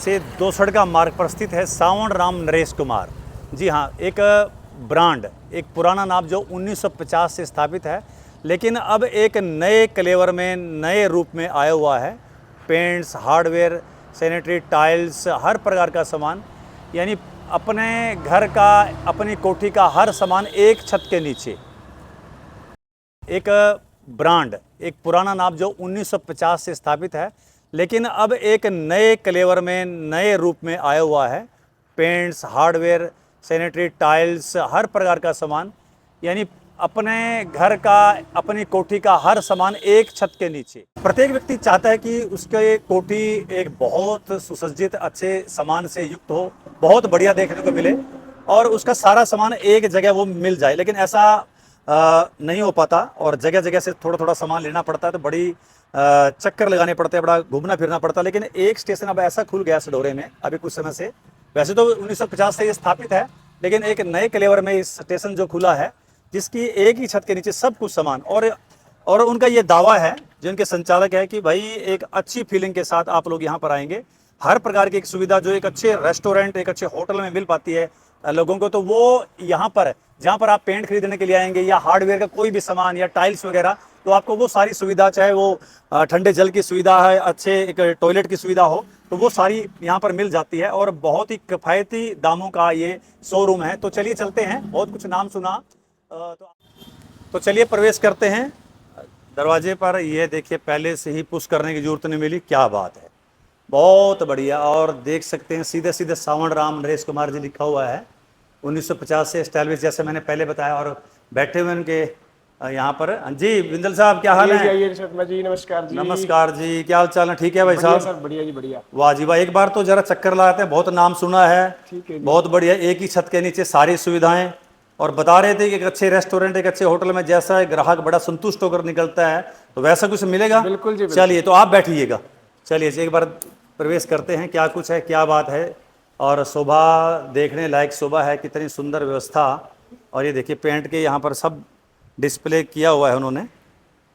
से दोसड़का मार्ग पर स्थित है सावण राम नरेश कुमार। जी हाँ, एक ब्रांड, एक पुराना नाम जो 1950 से स्थापित है, लेकिन अब एक नए कलेवर में, नए रूप में आया हुआ है। पेंट्स, हार्डवेयर, सैनिटरी टाइल्स, हर प्रकार का सामान, यानी अपने घर का, अपनी कोठी का हर सामान एक छत के नीचे। एक ब्रांड, एक पुराना नाम जो 1950 से स्थापित है, लेकिन अब एक नए कलेवर में, नए रूप में आया हुआ है। पेंट्स, हार्डवेयर, सैनिटरी टाइल्स, हर प्रकार का सामान, यानी अपने घर का, अपनी कोठी का हर सामान एक छत के नीचे। प्रत्येक व्यक्ति चाहता है कि उसके कोठी एक बहुत सुसज्जित, अच्छे सामान से युक्त हो, बहुत बढ़िया देखने को मिले और उसका सारा सामान एक जगह वो मिल जाए। लेकिन ऐसा नहीं हो पाता और जगह जगह से थोड़ा थोड़ा सामान लेना पड़ता है, तो बड़ी चक्कर लगाने पड़ते हैं, बड़ा घूमना फिरना पड़ता है। लेकिन एक स्टेशन अब ऐसा खुल गया सडोरे में अभी कुछ समय से। वैसे तो 1950 से ये स्थापित है, लेकिन एक नए कलेवर में इस स्टेशन जो खुला है, जिसकी एक ही छत के नीचे सब कुछ सामान। और उनका ये दावा है, जो उनके संचालक है, कि भाई एक अच्छी फीलिंग के साथ आप लोग यहाँ पर आएंगे। हर प्रकार की एक सुविधा जो एक अच्छे रेस्टोरेंट, एक अच्छे होटल में मिल पाती है लोगों को, तो वो यहाँ पर, जहाँ पर आप पेंट खरीदने के लिए आएंगे या हार्डवेयर का कोई भी सामान या टाइल्स वगैरह, तो आपको वो सारी सुविधा, चाहे वो ठंडे जल की सुविधा है, अच्छे एक टॉयलेट की सुविधा हो, तो वो सारी यहाँ पर मिल जाती है। और बहुत ही किफ़ायती दामों का ये शोरूम है। तो चलिए चलते हैं, बहुत कुछ नाम सुना, तो चलिए प्रवेश करते हैं। दरवाजे पर ये देखिए, पहले से ही पुश करने की जरूरत नहीं मिली, क्या बात है, बहुत बढ़िया। और देख सकते हैं सीधे सीधे सावण राम नरेश कुमार जी लिखा हुआ है। 1950 से एस्टैब्लिश, जैसे मैंने पहले बताया। और बैठे हुए उनके यहाँ पर। जी बिंदल साहब, क्या हाल है? आइए शर्मा जी, नमस्कार जी। नमस्कार जी, क्या हाल चाल है? ठीक है भाई बढ़िया साहब? सर, बढ़िया जी, बढ़िया। वाह जी वाह, एक बार तो जरा चक्कर लगाते हैं, बहुत नाम सुना है। ठीक है जी। बहुत बढ़िया, एक ही छत के नीचे सारी सुविधाएं। और बता रहे थे कि एक अच्छे रेस्टोरेंट, एक अच्छे होटल में जैसा ग्राहक बड़ा संतुष्ट होकर निकलता है, तो वैसा कुछ मिलेगा। बिल्कुल जी, बिल्कुल। चलिए, तो आप बैठिएगा। चलिए एक बार प्रवेश करते हैं, क्या कुछ है, क्या बात है। और शोभा, देखने लायक शोभा है, कितनी सुंदर व्यवस्था। और ये देखिए, पेंट के यहाँ पर सब डिस्प्ले किया हुआ है उन्होंने,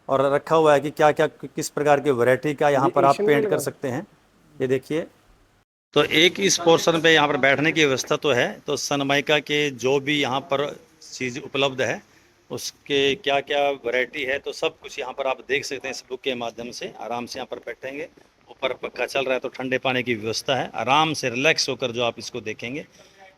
और रखा हुआ है कि क्या क्या, किस प्रकार की वैरायटी का यहाँ पर आप पेंट कर सकते हैं। ये देखिए, तो एक इस पोर्शन पे यहाँ पर बैठने की व्यवस्था तो है। तो सनमाइका के जो भी यहाँ पर चीज़ उपलब्ध है, उसके क्या क्या वैरायटी है, तो सब कुछ यहाँ पर आप देख सकते हैं इस बुक के माध्यम से। आराम से यहाँ पर बैठेंगे, ऊपर पंखा चल रहा है तो ठंडे पानी की व्यवस्था है। आराम से रिलैक्स होकर जो आप इसको देखेंगे,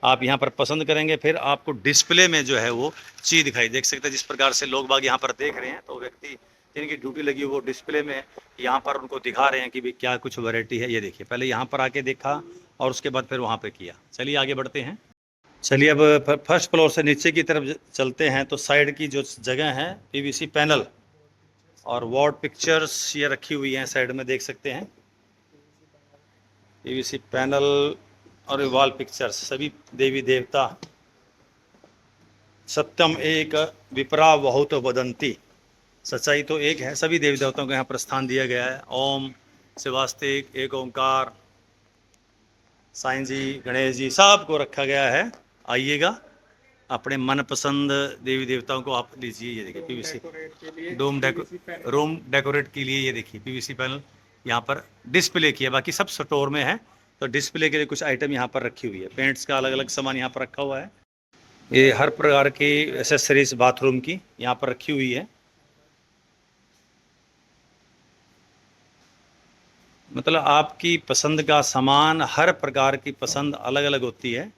आप यहाँ पर पसंद करेंगे। फिर आपको डिस्प्ले में जो है वो चीज़ दिखाई देख सकते हैं, जिस प्रकार से लोग बाग यहाँ पर देख रहे हैं। तो व्यक्ति जिनकी ड्यूटी लगी वो डिस्प्ले में यहाँ पर उनको दिखा रहे हैं कि भाई क्या कुछ वैरायटी है। ये देखिए, पहले यहाँ पर आके देखा और उसके बाद फिर वहाँ पे किया। चलिए आगे बढ़ते हैं। चलिए अब फर्स्ट फ्लोर से नीचे की तरफ चलते हैं। तो साइड की जो जगह है, पीवीसी पैनल और वॉल पिक्चर्स ये रखी हुई हैं साइड में, देख सकते हैं। पीवीसी पैनल और वॉल पिक्चर्स, सभी देवी देवता। सत्यम एक विपरा बहुत वदंती, सच्चाई तो एक है। सभी देवी देवताओं को यहाँ पर स्थान दिया गया है। ओम शिवास्तिक, एक ओंकार, साईं जी, गणेश जी, सबको रखा गया है। आइएगा, अपने मनपसंद देवी देवताओं को आप लीजिए। ये देखिए पीवीसी रूम डेकोरेट के लिए, ये देखिए पीवीसी पैनल यहाँ पर डिस्प्ले किया। बाकी सब स्टोर में है, तो डिस्प्ले के लिए कुछ आइटम यहाँ पर रखी हुई है। पेंट्स का अलग अलग सामान यहाँ पर रखा हुआ है। ये हर प्रकार की एसेसरीज बाथरूम की यहाँ पर रखी हुई है। मतलब आपकी पसंद का सामान, हर प्रकार की पसंद अलग अलग होती है।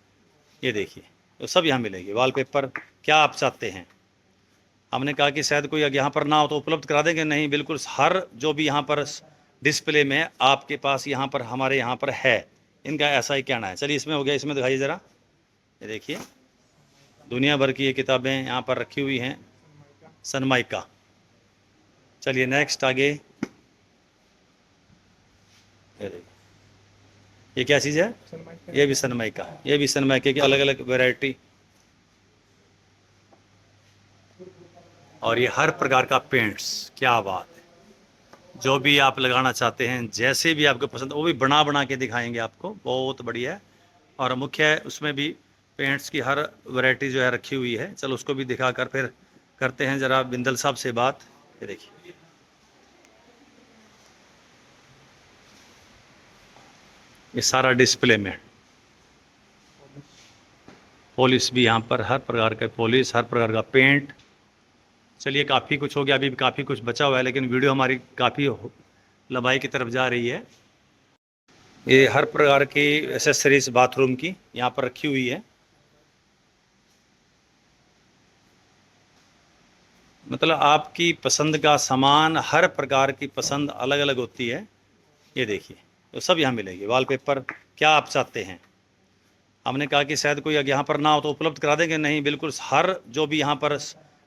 ये देखिए, तो सब यहाँ मिलेगी। वॉलपेपर क्या आप चाहते हैं, हमने कहा कि शायद कोई यहाँ पर ना हो तो उपलब्ध करा देंगे। नहीं, बिल्कुल हर जो भी यहाँ पर डिस्प्ले में आपके पास यहाँ पर, हमारे यहाँ पर है। इनका ऐसा ही कहना है। चलिए, इसमें हो गया, इसमें दिखाइए ज़रा। ये देखिए, दुनिया भर की ये किताबें यहाँ पर रखी हुई हैं, सनमाइका। चलिए नेक्स्ट आगे। ये क्या चीज़ है? ये भी सनमाइका, ये भी सनमाइके की अलग अलग वैरायटी। और ये हर प्रकार का पेंट्स, क्या बात है। जो भी आप लगाना चाहते हैं, जैसे भी आपको पसंद, वो भी बना बना के दिखाएंगे आपको, बहुत बढ़िया है। और मुख्य है, उसमें भी पेंट्स की हर वैरायटी जो है रखी हुई है। चलो उसको भी दिखाकर फिर करते हैं ज़रा बिंदल साहब से बात। ये देखिए, ये सारा डिस्प्ले में पॉलिश भी यहाँ पर, हर प्रकार का पॉलिश, हर प्रकार का पेंट। चलिए काफ़ी कुछ हो गया, अभी भी काफ़ी कुछ बचा हुआ है, लेकिन वीडियो हमारी काफ़ी लंबाई की तरफ जा रही है। ये हर प्रकार की एसेसरीज बाथरूम की यहाँ पर रखी हुई है। मतलब आपकी पसंद का सामान, हर प्रकार की पसंद अलग अलग होती है। ये देखिए, तो सब यहाँ मिलेगी। वॉलपेपर क्या आप चाहते हैं, हमने कहा कि शायद कोई यहाँ पर ना हो तो उपलब्ध करा देंगे, नहीं, बिल्कुल हर जो भी यहाँ पर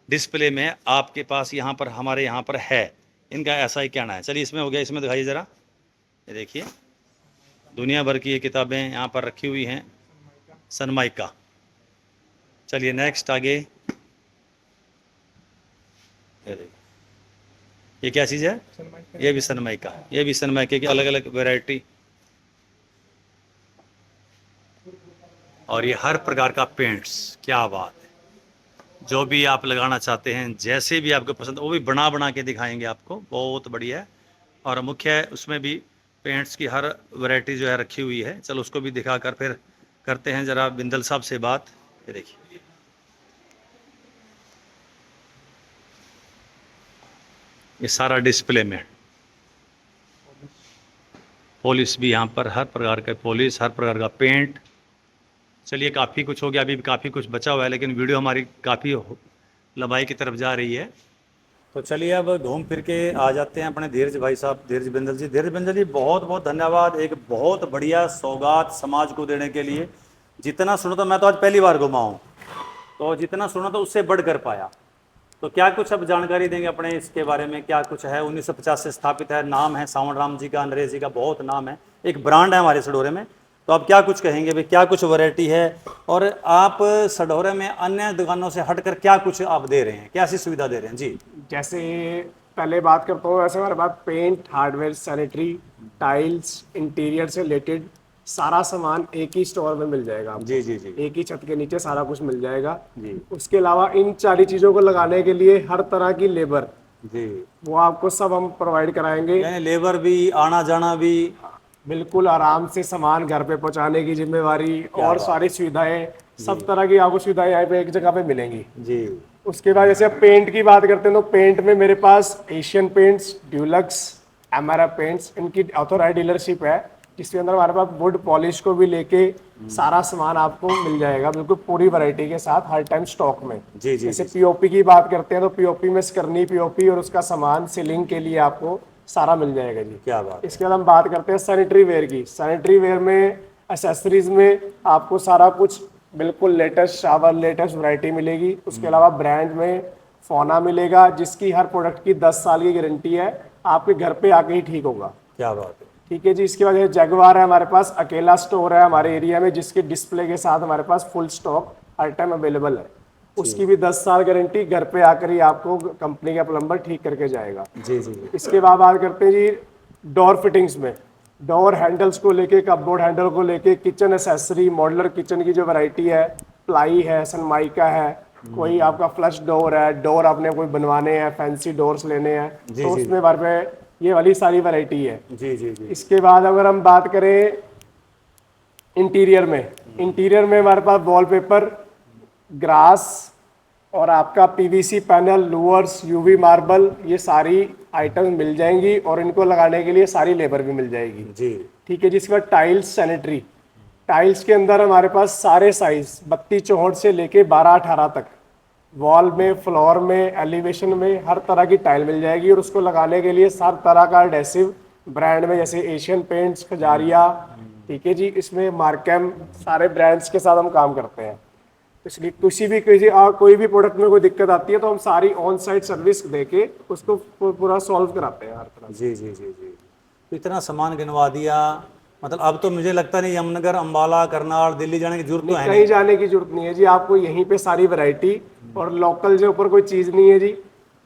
डिस्प्ले में आपके पास यहाँ पर, हमारे यहाँ पर है, इनका ऐसा ही कहना है। चलिए इसमें हो गया, इसमें दिखाइए ज़रा। ये देखिए, दुनिया भर की ये किताबें यहाँ पर रखी हुई हैं, सनमाइका। चलिए नेक्स्ट आगे। ये देखिए, ये क्या चीज़ है, ये भी सनमाइका, ये भी सनमाइके की अलग अलग वैरायटी। और ये हर प्रकार का पेंट्स, क्या बात है, जो भी आप लगाना चाहते हैं, जैसे भी आपको पसंद, वो भी बना के दिखाएंगे आपको, बहुत बढ़िया है। और मुख्य है उसमें भी पेंट्स की हर वैरायटी जो है रखी हुई है। चलो उसको भी दिखाकर फिर करते हैं ज़रा बिंदल साहब से बात। ये देखिए, ये सारा डिस्प्ले में पॉलिश भी यहाँ पर, हर प्रकार का पॉलिश, हर प्रकार का पेंट। चलिए काफ़ी कुछ हो गया, अभी भी काफ़ी कुछ बचा हुआ है, लेकिन वीडियो हमारी काफ़ी लंबाई की तरफ जा रही है। तो चलिए अब घूम फिर के आ जाते हैं अपने धीरज भाई साहब, धीरज बिंदल जी। धीरज बिंदल जी, बहुत बहुत धन्यवाद, एक बहुत बढ़िया सौगात समाज को देने के लिए। जितना सुना, तो मैं तो आज पहली बार घुमा हूँ, तो जितना सुना तो उससे बढ़ कर पाया। तो क्या कुछ अब जानकारी देंगे अपने इसके बारे में, क्या कुछ है? 1950 से स्थापित है, नाम है सावण राम जी का, नरेश जी का बहुत नाम है, एक ब्रांड है हमारे सढौरे में। तो आप क्या कुछ कहेंगे भाई, क्या कुछ वैरायटी है, और आप सढौरे में अन्य दुकानों से हटकर क्या कुछ आप दे रहे हैं, क्या ऐसी सुविधा दे रहे हैं जी? जैसे पहले बात करता हूँ, वैसे हमारे पास paint, hardware, sanitary, tiles, interior से रिलेटेड सारा सामान एक ही स्टोर में मिल जाएगा आपको। जी जी जी एक ही छत के नीचे सारा कुछ मिल जाएगा जी उसके अलावा इन सारी चीज़ों को लगाने के लिए हर तरह की लेबर, जी, वो आपको सब हम प्रोवाइड कराएंगे। यानी लेबर भी, आना जाना भी, बिल्कुल आराम से सामान घर पे पहुंचाने की जिम्मेवारी और सारी सुविधाएं, सब तरह की आपको सुविधाएं यहाँ पे एक जगह पे मिलेंगी जी उसके बाद जैसे आप पेंट की बात करते हैं, तो पेंट में मेरे पास Asian Paints, Dulux, MRF Paints, इनकी ऑथोराइज डीलरशिप है, जिसके अंदर हमारे पास वुड पॉलिश को भी लेके सारा सामान आपको मिल जाएगा, बिल्कुल पूरी वैरायटी के साथ, हर टाइम स्टॉक में। जी जी जैसे पीओपी की बात करते हैं, तो पीओपी में स्कर्नी पीओपी और उसका सामान सीलिंग के लिए आपको सारा मिल जाएगा जी। क्या बात। इसके बाद हम बात करते हैं सैनिटरी वेयर की। सैनिटरी वेयर में एसेसरीज में आपको सारा कुछ बिल्कुल लेटेस्ट शावर, लेटेस्ट वैरायटी मिलेगी। उसके अलावा ब्रांड में फोना मिलेगा, जिसकी हर प्रोडक्ट की 10 साल की गारंटी है, आपके घर पे आके ही ठीक होगा। क्या बात है। ठीक है जी। इसके बाद जगवार है, हमारे पास अकेला स्टोर है हमारे एरिया में, जिसके डिस्प्ले के साथ हमारे पास फुल स्टॉक हर टाइम अवेलेबल है। उसकी भी 10 साल गारंटी, घर पे आकर ही आपको कंपनी का प्लम्बर ठीक करके जाएगा। जी जी जी, इसके बाद बात करते हैं जी डोर फिटिंग्स में, डोर हैंडल्स को लेके, कपबोर्ड हैंडल को लेके, किचन एसेसरी, मॉडुलर किचन की जो वैरायटी है, प्लाई है, सनमाइका है, कोई आपका फ्लश डोर है, डोर आपने कोई बनवाने हैं, फैंसी डोर्स लेने हैं, जी, तो जी, उसमें बार पे ये वाली सारी वैरायटी है। जी जी जी, इसके बाद अगर हम बात करें इंटीरियर में, इंटीरियर में हमारे पास वॉलपेपर, ग्रास और आपका PVC panel, louvres, UV marble, ये सारी आइटम मिल जाएंगी और इनको लगाने के लिए सारी लेबर भी मिल जाएगी। जी ठीक है। जिसके बाद टाइल्स, सैनिटरी टाइल्स के अंदर हमारे पास सारे साइज 32-64 से लेके 12-18 तक, वॉल में, फ्लोर में, एलिवेशन में हर तरह की टाइल मिल जाएगी। और उसको लगाने के लिए हर तरह का एडेसिव ब्रांड में, जैसे एशियन पेंट्स, खजारिया, ठीक है जी, इसमें मार्केम, सारे ब्रांड्स के साथ हम काम करते हैं। इसलिए कोई भी प्रोडक्ट में कोई दिक्कत आती है तो हम सारी ऑन साइट सर्विस देके उसको पूरा सॉल्व कराते हैं हर तरह। जी जी जी जी, तो इतना सामान गिनवा दिया, मतलब अब तो मुझे लगता नहीं यमुनानगर, अम्बाला, करनाल, दिल्ली जाने की जरूरत तो है कहीं नहीं। जाने की जरूरत नहीं है जी, आपको यहीं पे सारी वैरायटी, और लोकल के ऊपर कोई चीज़ नहीं है जी।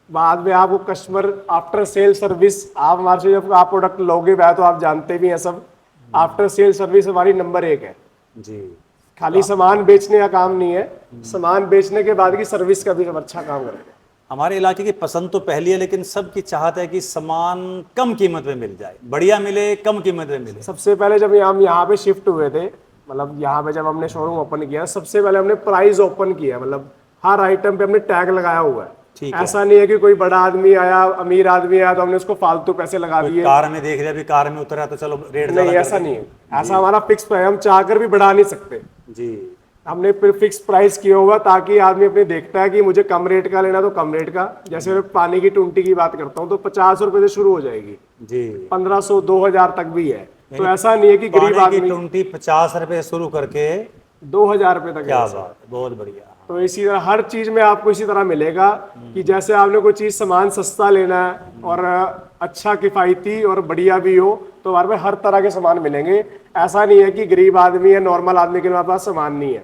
बाद में आपको कस्टमर आफ्टर सेल सर्विस, आप हमारे से जब आप प्रोडक्ट लोगे वह तो आप जानते भी हैं सब, आफ्टर सेल सर्विस हमारी नंबर 1 है जी। खाली सामान बेचने का काम नहीं है, सामान बेचने के बाद की सर्विस का भी हम अच्छा काम करेंगे। हमारे इलाके की पसंद तो पहली है, लेकिन सबकी चाहत है कि सामान कम कीमत में मिल जाए, बढ़िया मिले, कम कीमत में मिले। सबसे पहले जब हम यहाँ पे शिफ्ट हुए थे, मतलब यहाँ पे जब हमने शोरूम ओपन किया, सबसे पहले हमने प्राइस ओपन किया, मतलब हर आइटम पे हमने टैग लगाया हुआ है। ठीक है। ऐसा नहीं है कि कोई बड़ा आदमी आया, अमीर आदमी आया तो हमने उसको फालतू पैसे लगा दिए। कार में देख लिया, अभी कार में उतरा तो चलो रेट नहीं, ऐसा नहीं है, ऐसा हमारा फिक्स प्राइस, हम चाहकर भी बढ़ा नहीं सकते। जी। हमने फिक्स प्राइस किया हुआ ताकि आदमी अपने देखता है कि मुझे कम रेट का लेना तो कम रेट का। जैसे मैं पानी की टूंटी की बात करता हूँ तो 50 रुपए से शुरू हो जाएगी, जी 1500 2000 तक भी है। तो ऐसा नहीं है कि गरीब पानी की आदमी टूंटी 50 रुपए से शुरू करके 2000 रुपए तक है। क्या बात है, बहुत बढ़िया। तो इसी तरह हर चीज में आपको इसी तरह मिलेगा कि जैसे आपने कोई चीज सामान सस्ता लेना है और अच्छा किफायती और बढ़िया भी हो, तो हमारे पास हर तरह के सामान मिलेंगे। ऐसा नहीं है कि गरीब आदमी या नॉर्मल आदमी के पास सामान नहीं है।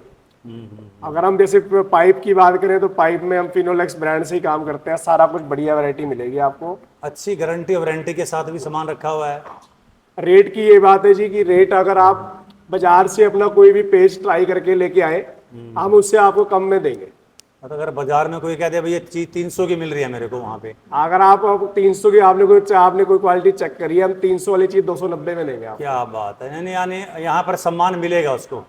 अगर हम जैसे पाइप की बात करें तो पाइप में हम फिनोलेक्स ब्रांड से ही काम करते हैं, सारा कुछ बढ़िया वैरायटी मिलेगी आपको। अच्छी गारंटी और वारंटी के साथ भी सामान रखा हुआ है। रेट की ये बात है जी कि रेट अगर आप बाजार से अपना कोई भी पेज ट्राई करके लेके आए, हम उससे आपको कम में देंगे। तो अगर बाजार में कोई कह दे भैया चीज 300 की मिल रही है मेरे को वहाँ पे, अगर आप 300 की आपने कोई क्वालिटी चेक करी है, हम 300 वाली चीज 290 में देंगे आप। क्या बात है। यानी यहाँ पर सम्मान मिलेगा उसको,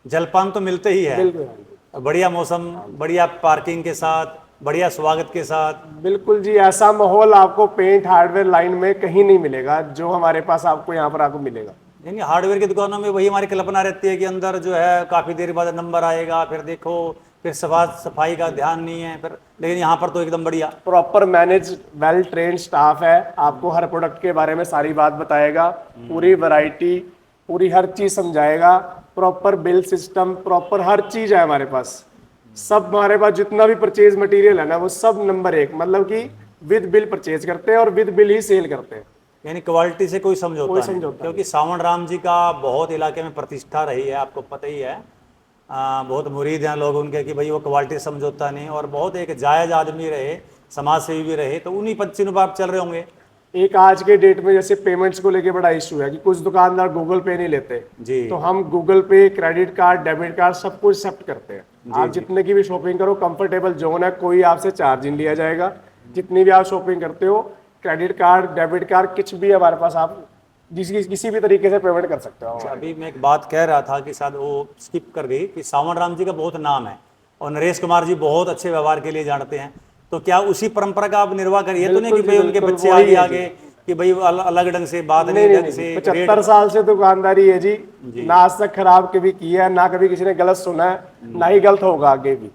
जलपान तो मिलते ही है। बिल्कुल बढ़िया मौसम, बढ़िया पार्किंग के साथ, बढ़िया स्वागत के साथ। बिल्कुल जी, ऐसा माहौल आपको पेंट हार्डवेयर लाइन में कहीं नहीं मिलेगा जो हमारे पास आपको यहाँ पर आपको मिलेगा। यानी हार्डवेयर की दुकानों में वही हमारी कल्पना रहती है कि अंदर जो है काफ़ी देर बाद नंबर आएगा, फिर देखो, फिर सफाई का ध्यान नहीं है फिर, लेकिन यहाँ पर तो एकदम बढ़िया proper manage well trained staff है, आपको हर प्रोडक्ट के बारे में सारी बात बताएगा, पूरी वैरायटी, पूरी हर चीज समझाएगा, प्रॉपर बिल सिस्टम, प्रॉपर हर चीज है हमारे पास। सब हमारे पास जितना भी परचेज मटेरियल है ना, वो सब नंबर 1, मतलब कि विद बिल परचेज करते हैं और विद बिल ही सेल करते हैं। यानी क्वालिटी से कोई समझौता नहीं, समझौता क्योंकि सावन राम जी का बहुत इलाके में प्रतिष्ठा रही है, आपको पता ही है। बहुत मुरीद हैं लोग उनके कि भाई वो क्वालिटी समझौता नहीं, और बहुत एक जायज़ आदमी रहे, समाज सेवी भी रहे, तो उन्हीं पच्चीनों पर आप चल रहे होंगे। एक आज के डेट में जैसे पेमेंट्स को लेके बड़ा इशू है कि कुछ दुकानदार गूगल पे नहीं लेते जी। तो हम गूगल पे, क्रेडिट कार्ड, डेबिट कार्ड सब कुछ एक्सेप्ट करते हैं। आप जितने की भी शॉपिंग करो, कंफर्टेबल जोन है, कोई आपसे चार्ज नहीं लिया जाएगा। जितनी भी आप शॉपिंग करते हो, क्रेडिट कार्ड, डेबिट कार्ड, कुछ भी हमारे पास आप किसी भी तरीके से पेमेंट कर सकते हो। अभी मैं एक बात कह रहा था कि शायद वो स्किप कर गई कि सावन राम जी का बहुत नाम है और नरेश कुमार जी बहुत अच्छे व्यवहार के लिए जानते हैं, तो क्या उसी परंपरा का आप निर्वाह करिए? तो नहीं कि भाई उनके बच्चे आगे कि भाई अलग ढंग से बात नहीं ढंग से। 75 साल से दुकानदारी है जी, ना आज तक खराब कभी किया है, ना कभी किसी ने गलत सुना है, ना ही गलत होगा आगे भी।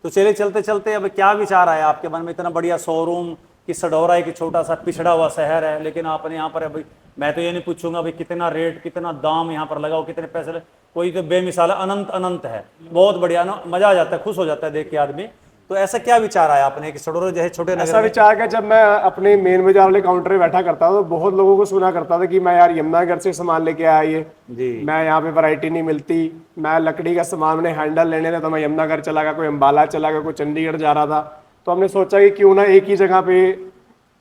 तो चलिए चलते चलते अब क्या विचार आया आपके मन में? इतना बढ़िया शोरूम कि सडौरा एक छोटा सा पिछड़ा हुआ शहर है, लेकिन आपने यहाँ पर अभी, मैं तो ये नहीं पूछूंगा भाई कितना रेट, कितना दाम यहाँ पर लगाओ, कितने पैसे, कोई तो बेमिसाल अनंत अनंत है। बहुत बढ़िया ना, मजा आ जाता है, खुश हो जाता है देख के आदमी। तो ऐसा क्या विचार आया आपने कि सडौरा जो है छोटे नगर? ऐसा विचार का, जब मैं अपने मेन बाजार वाले काउंटर पे बैठा करता था तो बहुत लोगों को सुना करता था कि मैं यार यमुनानगर से सामान लेके आया ये जी, मैं यहाँ पे वैरायटी नहीं मिलती, मैं लकड़ी का सामान मैंने हैंडल लेने थे तो मैं यमुनानगर चला गया, कोई अम्बाला चला गया, कोई चंडीगढ़ जा रहा था। तो हमने सोचा कि क्यों ना एक ही जगह पे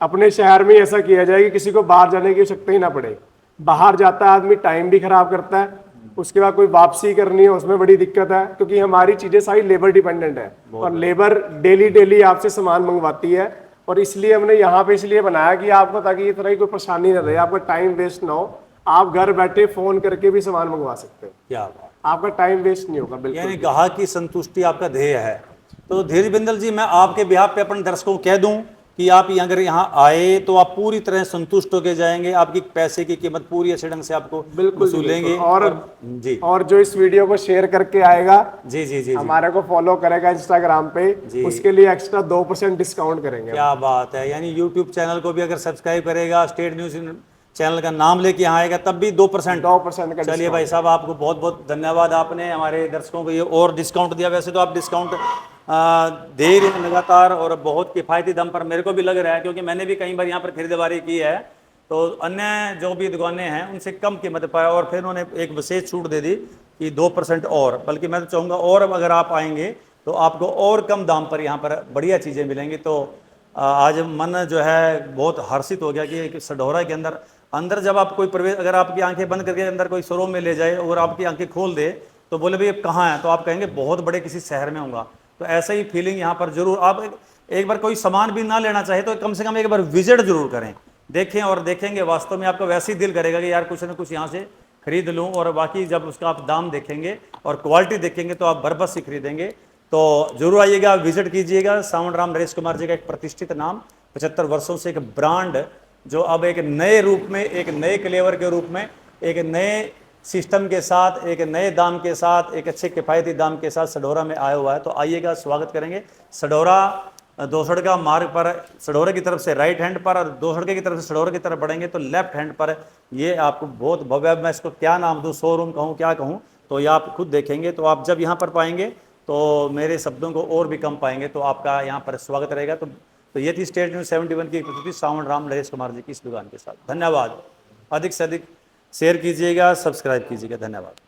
अपने शहर में ऐसा किया जाए कि किसी को बाहर जाने की आवश्यकता ही ना पड़े। बाहर जाता है आदमी, टाइम भी खराब करता है, उसके बाद कोई वापसी करनी है उसमें बड़ी दिक्कत है, क्योंकि हमारी चीजें सारी लेबर डिपेंडेंट है और लेबर डेली आपसे सामान मंगवाती है। और इसलिए हमने यहाँ पे इसलिए बनाया कि आपको, ताकि इस तरह की कोई परेशानी ना रहे, आपका टाइम वेस्ट ना हो, आप घर बैठे फोन करके भी सामान मंगवा सकते हैं। क्या बात, आपका टाइम वेस्ट नहीं होगा। बिल्कुल, यानी ग्राहक की संतुष्टि आपका ध्येय है। तो धीरज बिंदल जी, मैं आपके बिहाफ पे अपने दर्शकों को कह दूं कि आप अगर यहाँ आए तो आप पूरी तरह संतुष्ट होकर जाएंगे, आपकी पैसे की कीमत पूरी अच्छे ढंग से आपको वसूलेंगे। और जो इस वीडियो को शेयर करके आएगा जी जी जी हमारे को फॉलो करेगा इंस्टाग्राम पे, उसके लिए एक्स्ट्रा 2% डिस्काउंट करेंगे। क्या बात है, यानी यूट्यूब चैनल को भी अगर सब्सक्राइब करेगा, स्टेट न्यूज चैनल का नाम लेके यहाँ आएगा, तब भी 2% का। चलिए भाई साहब, आपको बहुत बहुत धन्यवाद, आपने हमारे दर्शकों को ये और डिस्काउंट दिया। वैसे तो आप डिस्काउंट दे रहे हैं लगातार और बहुत किफ़ायती दाम पर, मेरे को भी लग रहा है, क्योंकि मैंने भी कई बार यहाँ पर खरीदारी की है तो अन्य जो भी दुकानें हैं उनसे कम कीमत पाया, और फिर उन्होंने एक विशेष छूट दे दी कि 2% और, बल्कि मैं तो चाहूँगा और अगर आप आएंगे तो आपको और कम दाम पर यहाँ पर बढ़िया चीज़ें मिलेंगी। तो आज मन जो है बहुत हर्षित हो गया कि सडौरा के अंदर जब आप कोई प्रवेश, अगर आपकी आंखें बंद करके अंदर कोई शोरूम में ले जाए और आपकी आंखें खोल दे तो बोले भाई अब कहाँ है, तो आप कहेंगे बहुत बड़े किसी शहर में होगा। तो ऐसा ही फीलिंग यहाँ पर जरूर आप एक बार कोई सामान भी ना लेना चाहे तो कम से कम एक बार विजिट जरूर करें, देखें, और देखेंगे वास्तव में आपका वैसे ही दिल करेगा कि यार कुछ ना कुछ यहाँ से खरीद लूँ। और बाकी जब उसका आप दाम देखेंगे और क्वालिटी देखेंगे तो आप बरबस ही खरीदेंगे। तो जरूर आइएगा, विजिट कीजिएगा। सावन राम नरेश कुमार जी का एक प्रतिष्ठित नाम, 75 वर्षों से एक ब्रांड जो अब एक नए रूप में, एक नए क्लेवर के रूप में, एक नए सिस्टम के साथ, एक नए दाम के साथ, एक अच्छे किफ़ायती दाम के साथ सढौरा में आया हुआ है। तो आइएगा, स्वागत करेंगे। सढौरा दोसड़का मार्ग पर, सढौरे की तरफ से राइट हैंड पर, और दोसड़के की तरफ से सढौरे की तरफ बढ़ेंगे तो लेफ्ट हैंड पर ये आपको बहुत भव्य, मैं इसको क्या नाम दूँ, शोरूम कहूँ क्या कहूँ, तो ये आप खुद देखेंगे। तो आप जब यहाँ पर पाएंगे तो मेरे शब्दों को और भी कम पाएंगे। तो आपका यहाँ पर स्वागत रहेगा। तो ये थी स्टेट न्यूज़ 71 की प्रस्तुति सावन राम नरेश कुमार जी की इस दुकान के साथ। धन्यवाद। अधिक से अधिक शेयर कीजिएगा, सब्सक्राइब कीजिएगा। धन्यवाद।